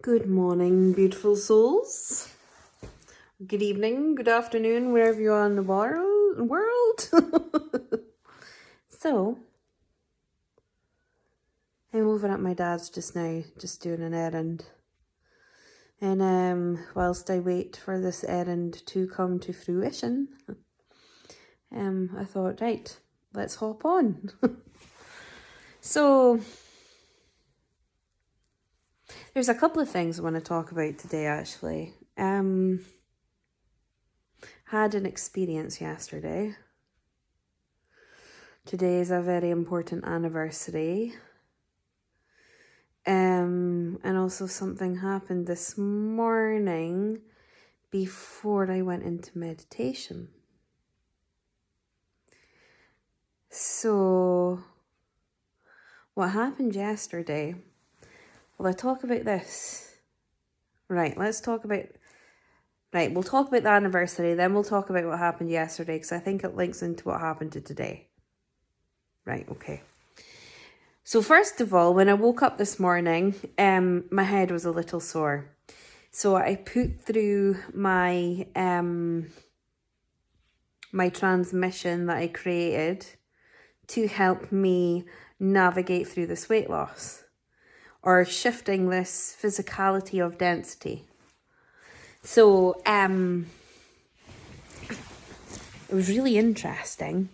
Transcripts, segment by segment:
Good morning, beautiful souls. Good evening, good afternoon, wherever you are in the world. So, I'm over at my dad's just now, just doing an errand. And whilst I wait for this errand to come to fruition, I thought, right, let's hop on. So, there's a couple of things I want to talk about today, actually. Had an experience yesterday. Today is a very important anniversary. And also something happened this morning before I went into meditation. So, what happened yesterday? Well, I talk about this. Right, we'll talk about the anniversary, then we'll talk about what happened yesterday, because I think it links into what happened today. Right, okay. So first of all, when I woke up this morning, my head was a little sore. So I put through my my transmission that I created to help me navigate through this weight loss, or shifting this physicality of density. So it was really interesting.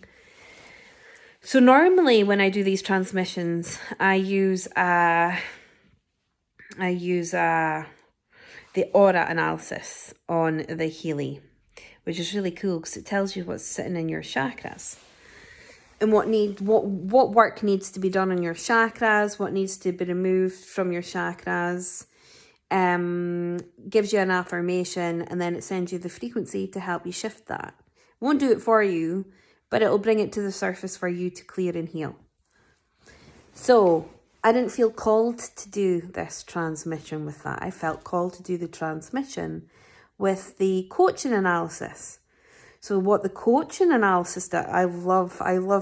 So normally when I do these transmissions, I use the aura analysis on the Healy, which is really cool because it tells you what's sitting in your chakras and what work needs to be done on your chakras, what needs to be removed from your chakras. Gives you an affirmation, and then it sends you the frequency to help you shift that. It won't do it for you, but it'll bring it to the surface for you to clear and heal. So I didn't feel called to do this transmission with that. I felt called to do the transmission with the coaching analysis. So what the coaching analysis that I love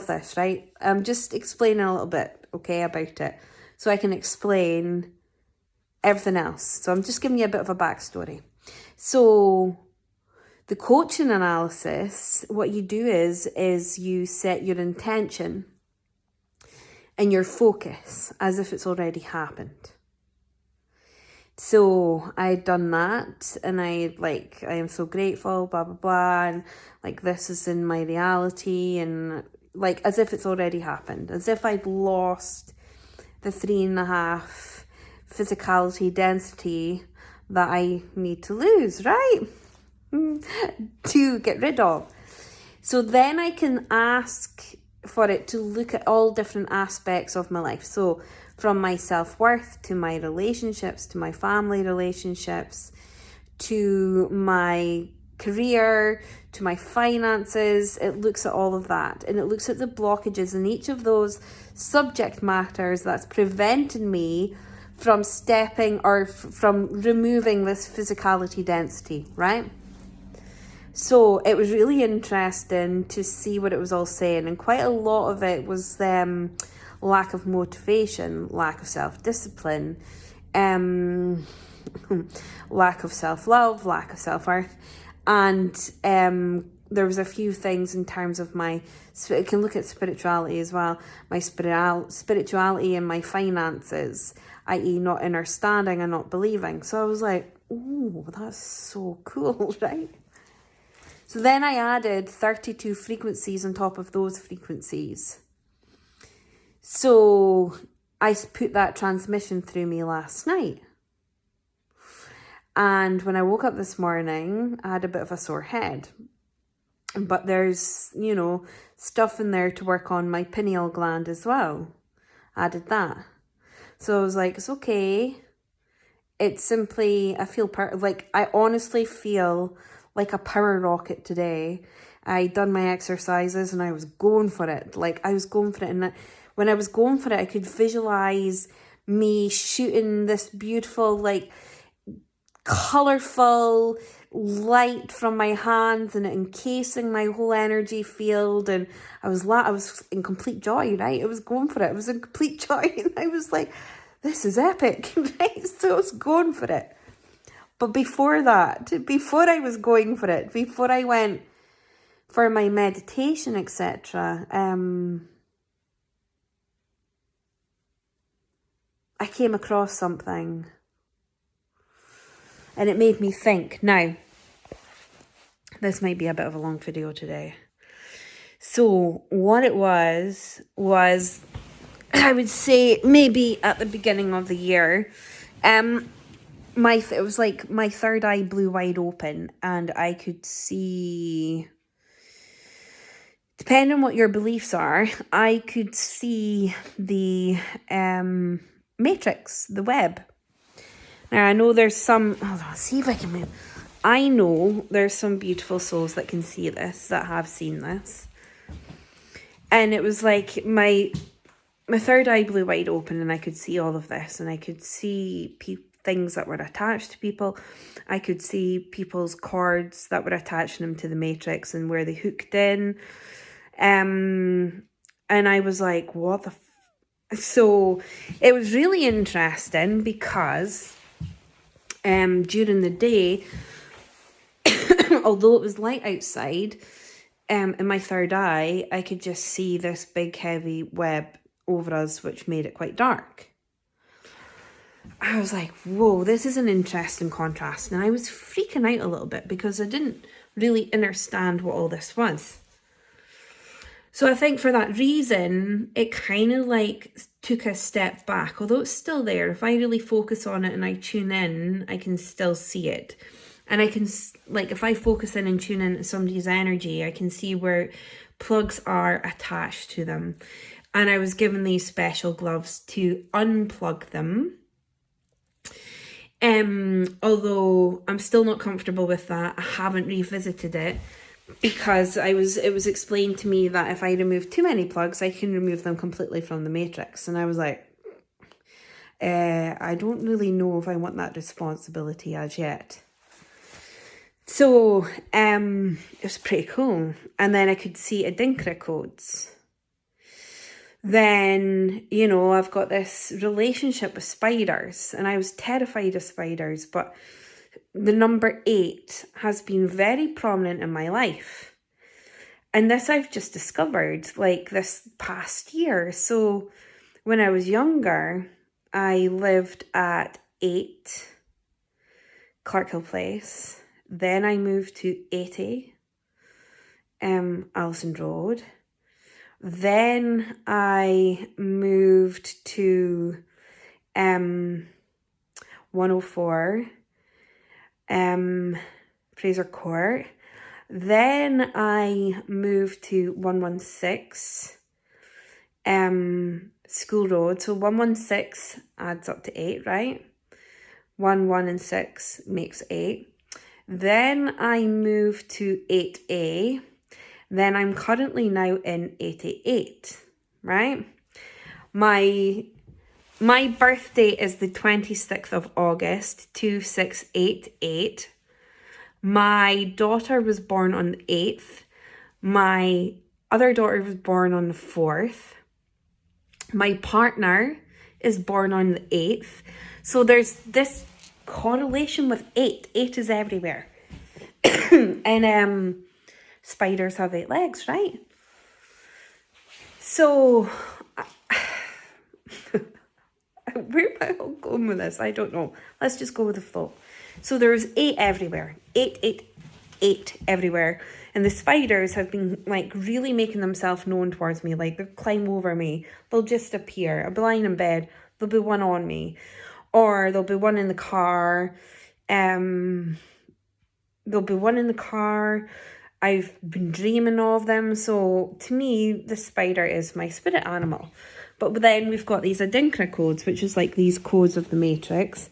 this, right? I'm just explaining a little bit, okay, about it, so I can explain everything else. So I'm just giving you a bit of a backstory. So the coaching analysis, what you do is you set your intention and your focus as if it's already happened. So I'd done that, and I am so grateful, blah, blah, blah, and this is in my reality, and as if it's already happened, as if I'd lost the 3.5 physicality density that I need to lose, right? To get rid of. So then I can ask for it to look at all different aspects of my life. So from my self-worth to my relationships, to my family relationships, to my career, to my finances. It looks at all of that, and it looks at the blockages in each of those subject matters that's preventing me from stepping or from removing this physicality density, right? So it was really interesting to see what it was all saying, and quite a lot of it was lack of motivation, lack of self-discipline, lack of self-love, lack of self-worth, and there was a few things in terms of it can look at spirituality as well, my spirituality and my finances, i.e. not understanding and not believing. So I was like, ooh, that's so cool, right? So then I added 32 frequencies on top of those frequencies. So I put that transmission through me last night. And when I woke up this morning, I had a bit of a sore head. But there's, stuff in there to work on my pineal gland as well. I did that. So I was like, it's okay. It's simply, I honestly feel like a power rocket today. I done my exercises and I was going for it. And when I was going for it, I could visualize me shooting this beautiful, colourful light from my hands and encasing my whole energy field, and I was in complete joy, right? I was going for it. It was in complete joy, and I was like, this is epic, right? So I was going for it. But before that, before I was going for it, before I went for my meditation, etc., I came across something and it made me think. Now, this might be a bit of a long video today. So what it was I would say maybe at the beginning of the year, it was like my third eye blew wide open and I could see, depending on what your beliefs are, I could see the matrix, the web. Now, I know there's some, hold on, see if I can move. I know there's some beautiful souls that can see this, that have seen this. And it was like my third eye blew wide open and I could see all of this. And I could see things that were attached to people. I could see people's cords that were attaching them to the matrix and where they hooked in. And I was like, what the So it was really interesting because during the day, although it was light outside, in my third eye, I could just see this big heavy web over us, which made it quite dark. I was like, whoa, this is an interesting contrast. And I was freaking out a little bit because I didn't really understand what all this was. So I think for that reason, it kind of like took a step back, although it's still there. If I really focus on it and I tune in, I can still see it. And I can, like, if I focus in and tune into somebody's energy, I can see where plugs are attached to them. And I was given these special gloves to unplug them. Although I'm still not comfortable with that. I haven't revisited it because it was explained to me that if I remove too many plugs, I can remove them completely from the matrix. And I was like, I don't really know if I want that responsibility as yet. So it was pretty cool. And then I could see Adinkra codes. Then, you know, I've got this relationship with spiders and I was terrified of spiders, but the number 8 has been very prominent in my life. And this I've just discovered like this past year. So when I was younger, I lived at 8 Clarkhill Place. Then I moved to 80 Allison Road. Then I moved to 104 Fraser Court. Then I moved to 116 School Road. So 116 adds up to 8, right? 1, 1 and 6 makes 8. Then I moved to 8A. Then I'm currently now in 88, right? My birthday is the 26th of August, 2688. My daughter was born on the 8th. My other daughter was born on the 4th. My partner is born on the 8th. So there's this correlation with 8. 8 is everywhere. And spiders have 8 legs, right? So where am I going with this? I don't know. Let's just go with the flow. So there's 8 everywhere. 8, 8, 8 everywhere. And the spiders have been like really making themselves known towards me. Like they'll climb over me. They'll just appear. I'll be lying in bed. There'll be one on me. Or there'll be one in the car. There'll be one in the car. I've been dreaming of them. So to me, the spider is my spirit animal. But then we've got these Adinkra codes, which is like these codes of the matrix.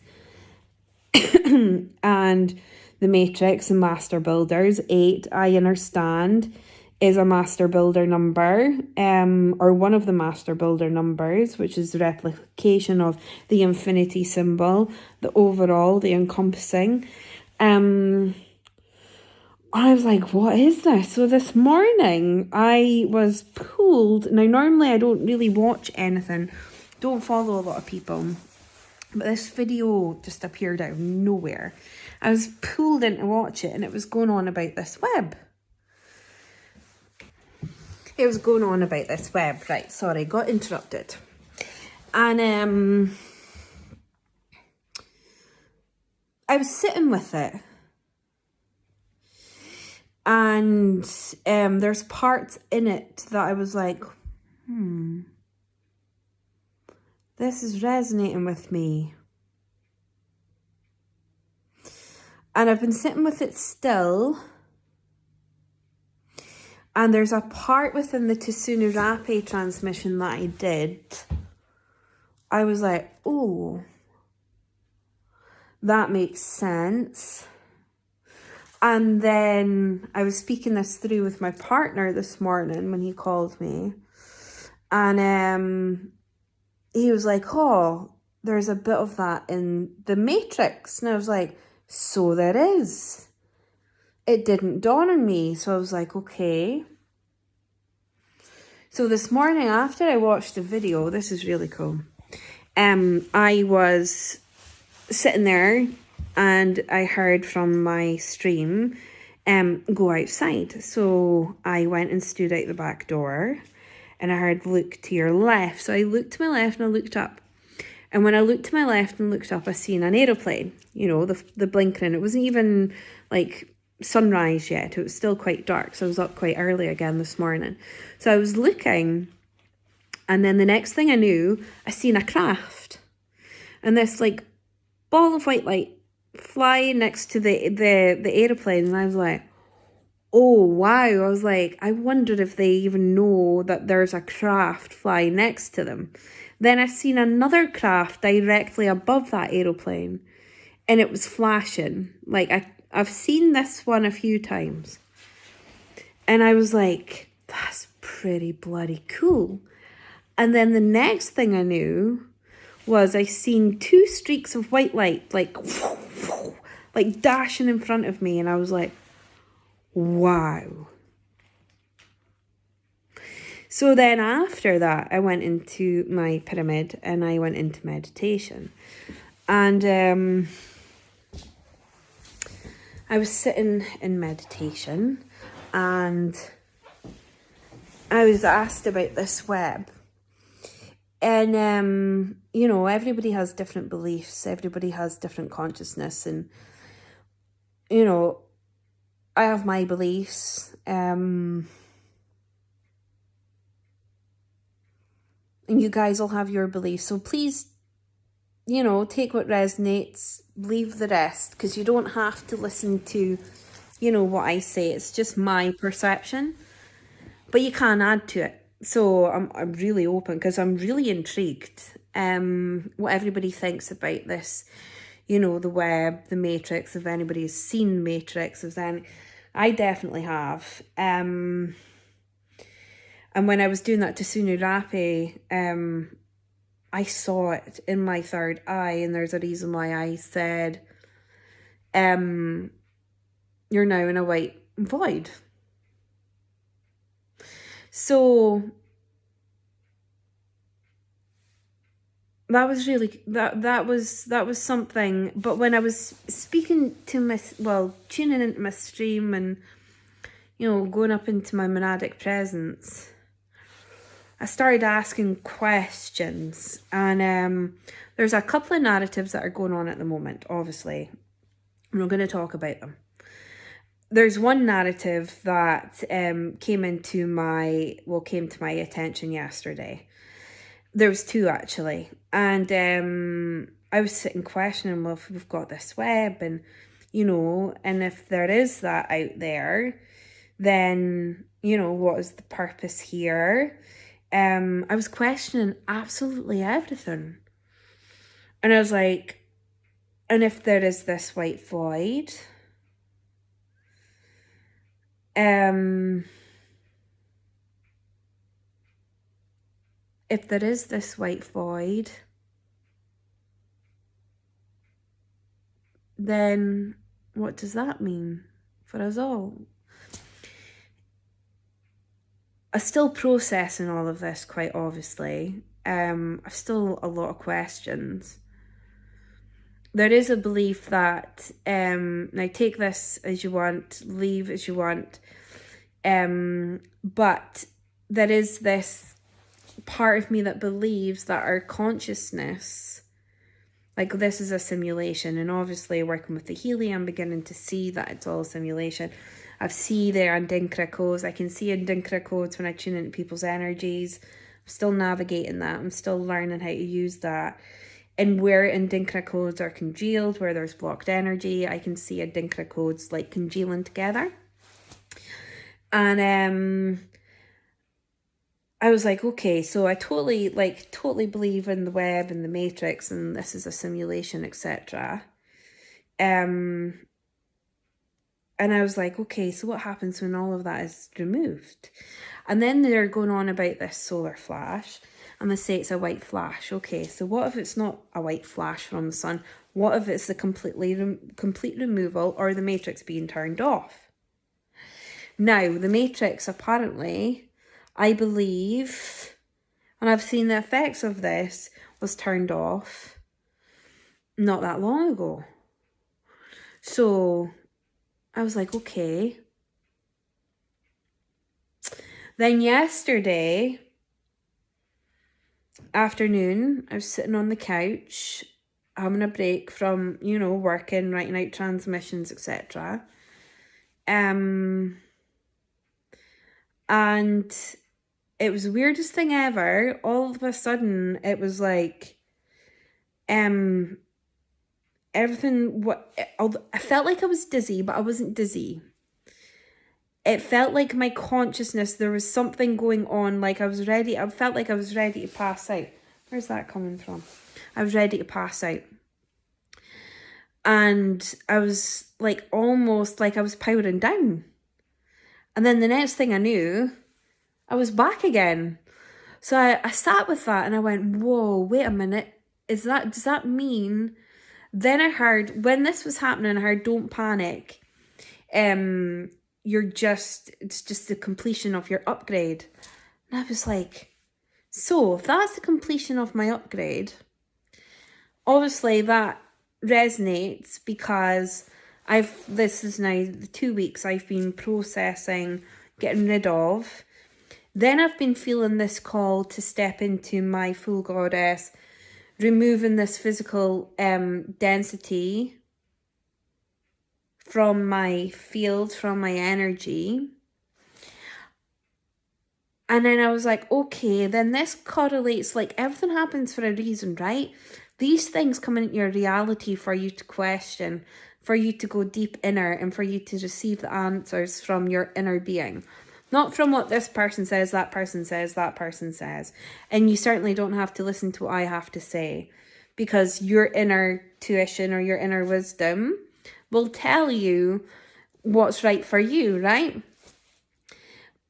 And the matrix and master builders. 8, I understand, is a master builder number. Or one of the master builder numbers, which is the replication of the infinity symbol. The overall, the encompassing. I was like, what is this? So this morning I was pulled. Now, normally I don't really watch anything. Don't follow a lot of people. But this video just appeared out of nowhere. I was pulled in to watch it, and it was going on about this web. It was going on about this web. Right, sorry, got interrupted. And I was sitting with it. And there's parts in it that I was like, this is resonating with me. And I've been sitting with it still. And there's a part within the Tsunerape transmission that I did. I was like, oh, that makes sense. And then I was speaking this through with my partner this morning when he called me. And he was like, oh, there's a bit of that in the Matrix. And I was like, so there is. It didn't dawn on me. So I was like, okay. So this morning after I watched the video, this is really cool. I was sitting there and I heard from my stream, go outside. So I went and stood out the back door and I heard, look to your left. So I looked to my left and I looked up. And when I looked to my left and looked up, I seen an aeroplane, you know, the blinking. It wasn't even like sunrise yet. It was still quite dark. So I was up quite early again this morning. So I was looking, and then the next thing I knew, I seen a craft. And this like ball of white light flying next to the aeroplane. And I was like, oh, wow. I was like, I wondered if they even know that there's a craft flying next to them. Then I seen another craft directly above that aeroplane, and it was flashing. Like, I've seen this one a few times. And I was like, that's pretty bloody cool. And then the next thing I knew was I seen two streaks of white light, like dashing in front of me. And I was like, wow. So then after that, I went into my pyramid and I went into meditation. And I was sitting in meditation and I was asked about this web. And, you know, everybody has different beliefs. Everybody has different consciousness. And, you know, I have my beliefs. And you guys will have your beliefs. So please, you know, take what resonates, leave the rest, because you don't have to listen to, you know, what I say. It's just my perception, but you can add to it. So I'm really open because I'm really intrigued what everybody thinks about this, you know, the web, the Matrix, if anybody's seen Matrix, I definitely have. And when I was doing that to Tsunerape, I saw it in my third eye, and there's a reason why I said, you're now in a white void. So that was really, that was something. But when I was speaking to tuning into my stream and, you know, going up into my monadic presence, I started asking questions, and there's a couple of narratives that are going on at the moment, obviously. We're going to talk about them. There's one narrative that came to my attention yesterday. There was two, actually. And I was sitting questioning, well, if we've got this web and, you know, and if there is that out there, then, you know, what is the purpose here? I was questioning absolutely everything. And I was like, and if there is this white void, if there is this white void, then what does that mean for us all? I'm still processing all of this, quite obviously. I've still a lot of questions. there is a belief that, now take this as you want, leave as you want, but there is this part of me that believes that our consciousness, like this is a simulation, and obviously working with the Healy, I'm beginning to see that it's all a simulation. I see their Adinkra codes. I can see Adinkra codes when I tune into people's energies. I'm still navigating that. I'm still learning how to use that. And where Adinkra codes are congealed, where there's blocked energy, I can see Adinkra codes like congealing together. And I was like, okay, so I totally believe in the web and the matrix, and this is a simulation, etc. And I was like, okay, so what happens when all of that is removed? And then they're going on about this solar flash, and they say it's a white flash. Okay, so what if it's not a white flash from the sun? What if it's the complete removal or the matrix being turned off? Now, the matrix apparently, I believe, and I've seen the effects of this, was turned off not that long ago. So I was like, okay. Then yesterday afternoon, I was sitting on the couch, having a break from, working, writing out transmissions, etc. And it was the weirdest thing ever. All of a sudden, it was like, everything, I felt like I was dizzy, but I wasn't dizzy. It felt like my consciousness, there was something going on, like I felt like I was ready to pass out. Where's that coming from? I was ready to pass out. And I was like, almost like I was powering down. And then the next thing I knew, I was back again. So I sat with that and I went, whoa, wait a minute. Does that mean? Then I heard, when this was happening, I heard, don't panic. It's just the completion of your upgrade. And I was like, so if that's the completion of my upgrade, obviously that resonates, because this is now the 2 weeks I've been processing, getting rid of. Then I've been feeling this call to step into my full goddess, removing this physical density from my field, from my energy. And then I was like, okay, then this correlates, like everything happens for a reason, right? These things come into your reality for you to question, for you to go deep inner, and for you to receive the answers from your inner being. Not from what this person says, that person says, that person says. And you certainly don't have to listen to what I have to say, because your inner tuition or your inner wisdom will tell you what's right for you, right?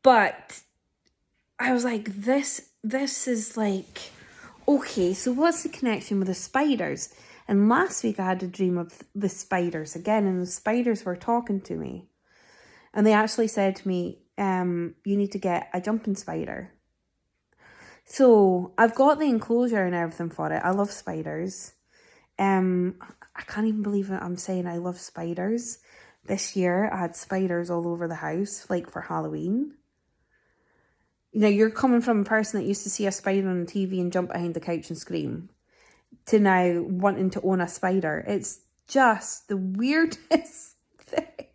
But I was like, this is like, okay, so what's the connection with the spiders? And last week I had a dream of the spiders again, and the spiders were talking to me. And they actually said to me, you need to get a jumping spider. So I've got the enclosure and everything for it. I love spiders. I can't even believe it. I'm saying I love spiders. This year I had spiders all over the house, like for Halloween. You're coming from a person that used to see a spider on TV and jump behind the couch and scream, to now wanting to own a spider. It's just the weirdest thing.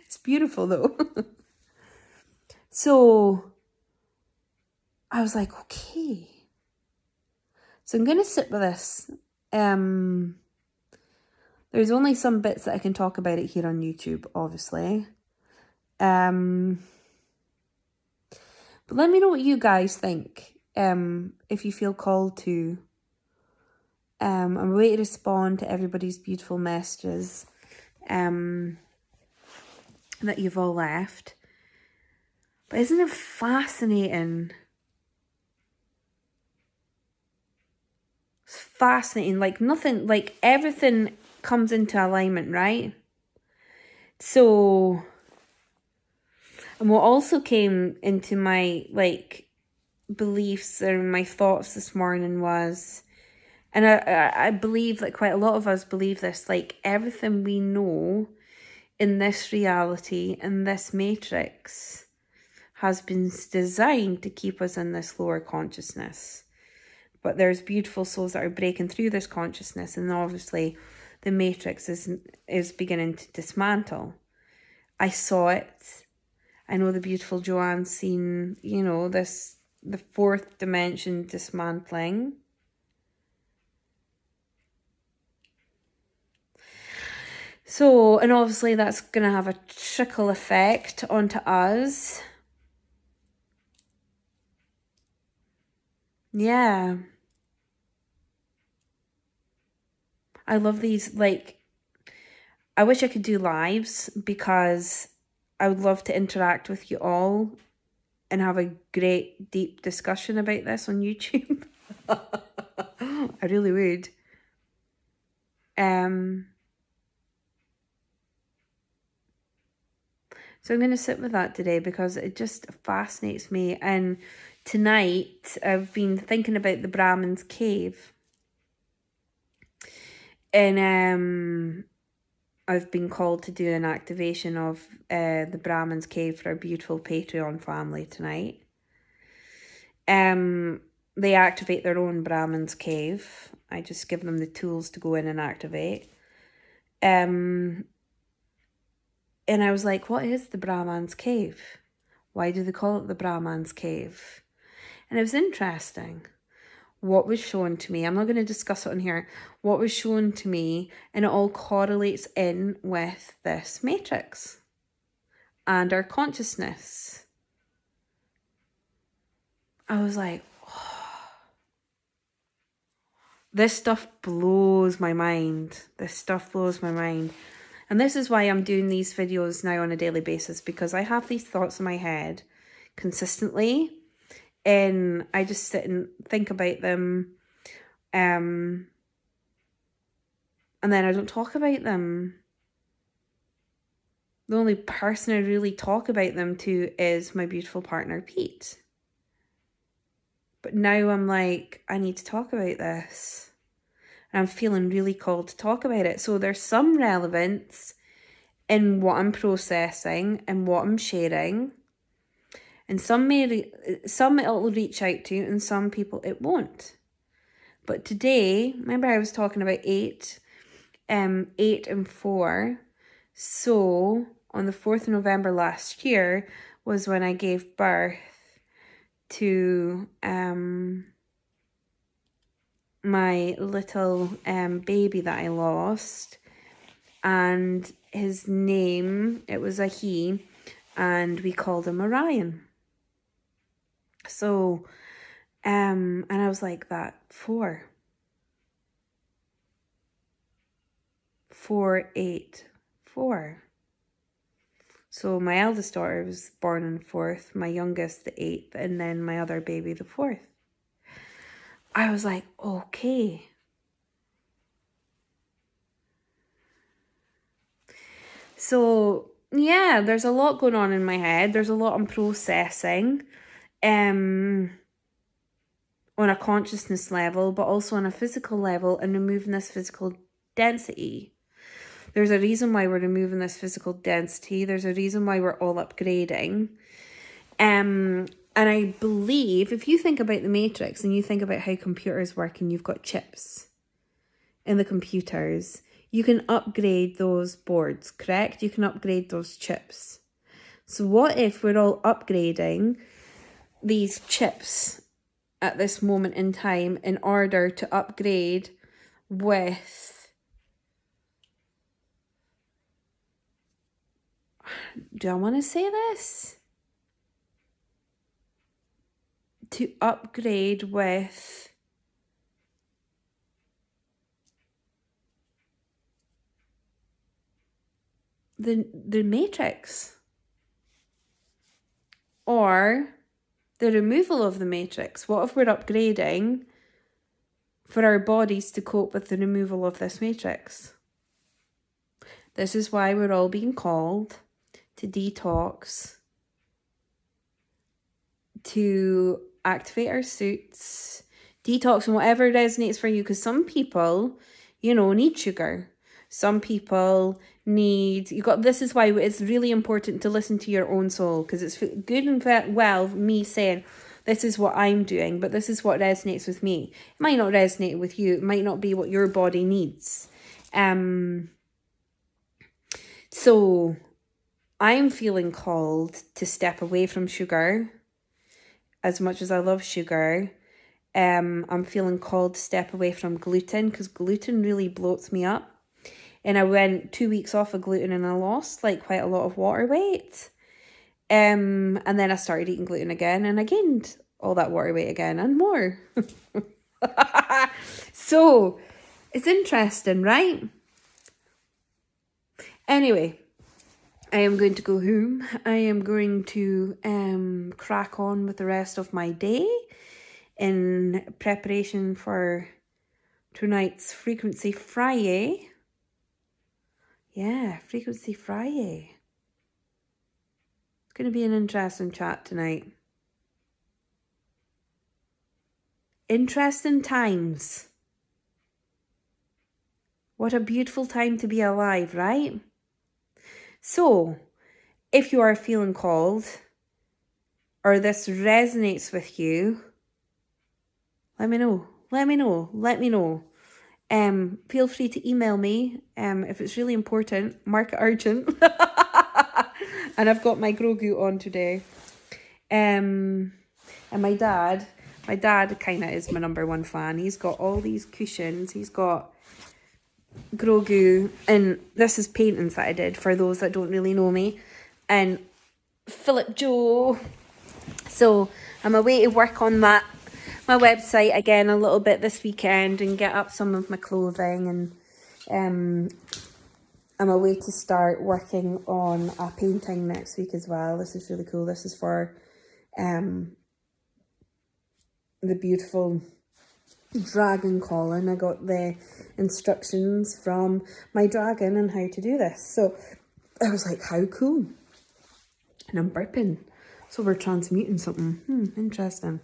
It's beautiful though. So I was like, okay. So I'm going to sit with this. There's only some bits that I can talk about it here on YouTube, obviously. But let me know what you guys think, if you feel called to. I'm waiting to respond to everybody's beautiful messages that you've all left. But isn't it fascinating? It's fascinating. Like nothing, like everything comes into alignment, right? So, and what also came into my beliefs or my thoughts this morning was, And I believe that quite a lot of us believe this, like everything we know in this reality, in this matrix, has been designed to keep us in this lower consciousness. But there's beautiful souls that are breaking through this consciousness, and obviously the matrix is beginning to dismantle. I saw it. I know the beautiful Joanne's seen, you know, the fourth dimension dismantling. So, and obviously that's going to have a trickle effect onto us. Yeah. I love these, like, I wish I could do lives because I would love to interact with you all and have a great deep discussion about this on YouTube. I really would. So I'm going to sit with that today because it just fascinates me. And tonight I've been thinking about the Brahmin's cave. And I've been called to do an activation of the Brahmin's cave for our beautiful Patreon family tonight. They activate their own Brahmin's cave. I just give them the tools to go in and activate. And I was like, what is the Brahman's cave? Why do they call it the Brahman's cave? And it was interesting. What was shown to me, I'm not going to discuss it on here, what was shown to me, and it all correlates in with this matrix and our consciousness. I was like, oh, this stuff blows my mind. This stuff blows my mind. And this is why I'm doing these videos now on a daily basis, because I have these thoughts in my head consistently, and I just sit and think about them, and then I don't talk about them. The only person I really talk about them to is my beautiful partner, Pete. But now I'm like, I need to talk about this. And I'm feeling really called to talk about it. So there's some relevance in what I'm processing and what I'm sharing. And some it'll reach out to, and some people it won't. But today, remember I was talking about 8 and 4. So on the 4th of November last year was when I gave birth to my little baby that I lost, and his name, it was a he, and we called him Orion. So and I was like, that 4, 8, 4. So my eldest daughter was born on the 4th, my youngest the 8th, and then my other baby the 4th. I was like, okay. So yeah, there's a lot going on in my head. There's a lot I'm processing on a consciousness level, but also on a physical level, and removing this physical density. There's a reason why we're removing this physical density. There's a reason why we're all upgrading. And I believe if you think about the matrix and you think about how computers work, and you've got chips in the computers, you can upgrade those boards, correct? You can upgrade those chips. So what if we're all upgrading these chips at this moment in time in order to upgrade with, do I want to say this? To upgrade with the matrix, or the removal of the matrix. What if we're upgrading for our bodies to cope with the removal of this matrix? This is why we're all being called to detox, to activate our suits, Detox on whatever resonates for you, because some people, need sugar. Some people need, this is why it's really important to listen to your own soul, because it's good and well me saying, this is what I'm doing, but this is what resonates with me. It might not resonate with you. It might not be what your body needs. So I'm feeling called to step away from sugar. As much as I love sugar, I'm feeling called to step away from gluten, because gluten really bloats me up. And I went 2 weeks off of gluten and I lost quite a lot of water weight. And then I started eating gluten again and I gained all that water weight again and more. So it's interesting, right? Anyway, I am going to go home. I am going to crack on with the rest of my day in preparation for tonight's Frequency Friday. Yeah, Frequency Friday. It's going to be an interesting chat tonight. Interesting times. What a beautiful time to be alive, right? So, if you are feeling called, or this resonates with you, let me know. Feel free to email me if it's really important. Mark it urgent. And I've got my Grogu on today. And my dad kind of is my number one fan. He's got all these cushions. He's got Grogu, and this is paintings that I did for those that don't really know me, and Philip Joe. So I'm away to work on my website again a little bit this weekend and get up some of my clothing, and I'm away to start working on a painting next week as well. This is really cool. This is for the beautiful dragon calling. I got the instructions from my dragon on how to do this. So I was like, how cool. And I'm burping. So we're transmuting something. Interesting.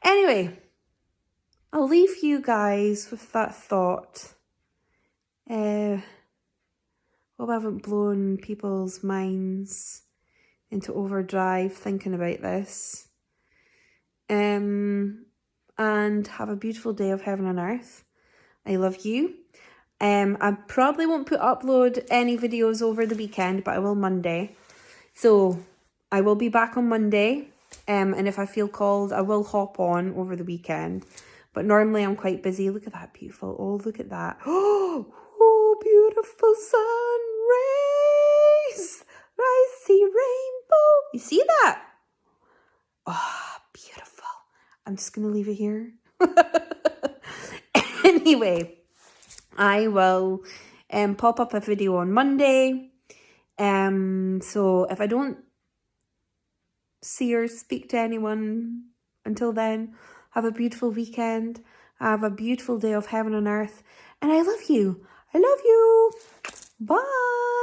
Anyway, I'll leave you guys with that thought. Hope I haven't blown people's minds into overdrive thinking about this. And have a beautiful day of heaven and earth. I love you. I probably won't upload any videos over the weekend, but I will Monday. So I will be back on Monday. And if I feel called, I will hop on over the weekend. But normally I'm quite busy. Look at that beautiful. Oh, look at that. Oh, beautiful sun rays. I see rainbow. You see that? Oh, beautiful. I'm just going to leave it here. Anyway, I will pop up a video on Monday. So if I don't see or speak to anyone until then, have a beautiful weekend. Have a beautiful day of heaven and earth. And I love you. I love you. Bye.